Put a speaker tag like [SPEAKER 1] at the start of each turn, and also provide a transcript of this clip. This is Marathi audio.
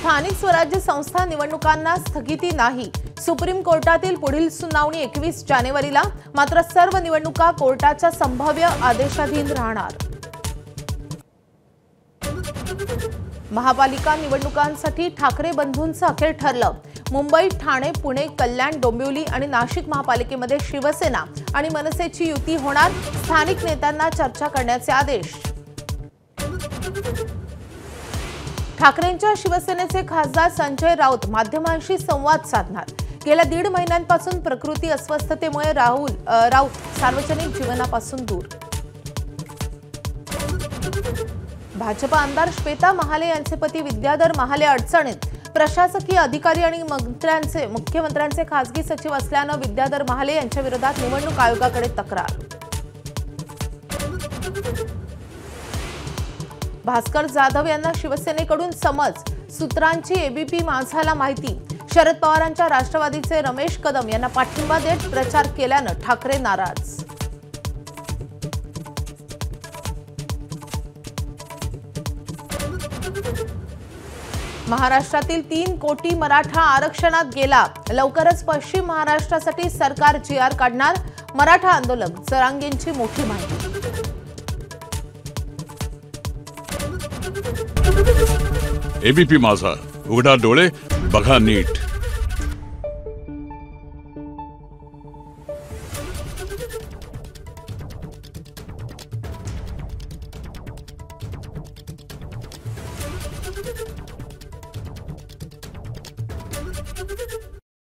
[SPEAKER 1] स्थानिक स्वराज्य संस्था निवडणुकांना स्थगिती नाही। सुप्रीम कोर्टातील पुढील सुनावणी 21 जानेवारीला। मात्र सर्व निवडणुका कोर्टाच्या संभाव्य आदेशाधीन राहणार। महापालिका निवडणुकांसाठी ठाकरे बंधूंचं अखेर ठरलं। मुंबई, ठाणे, पुणे, कल्याण, डोंबिवली आणि नाशिक महापालिकेमध्ये शिवसेना आणि मनसेची युती होणार। स्थानिक नेत्यांना चर्चा करण्याचे आदेश। ठाकरेंच्या शिवसेनेचे खासदार संजय राऊत माध्यमांशी संवाद साधणार। गेल्या 1.5 महिन्यांपासून प्रकृती अस्वस्थतेमुळे राऊत सार्वजनिक जीवनापासून दूर। भाजपा आमदार श्वेता महाले यांचे पती विद्याधर महाले अडचणीत। प्रशासकीय अधिकारी आणि मुख्यमंत्र्यांचे खासगी सचिव असल्याने विद्याधर महाले यांच्या विरोधात निवडणूक आयोगाकडे तक्रार। भास्कर जाधव यांना शिवसेनेकडून समज। सूत्रांची एबीपी माझाला माहिती। शरद पवारांच्या राष्ट्रवादीचे रमेश कदम यांना पाठिंबा देत प्रचार केल्याने ठाकरे नाराज। महाराष्ट्रातील 3 कोटी मराठा आरक्षणात गेला। लवकरच पश्चिम महाराष्ट्रासाठी सरकार जीआर काढणार। मराठा आंदोलक जरांगेंची मोठी माहिती।
[SPEAKER 2] एबीपी माझा, उघडा डोळे बघा नीट।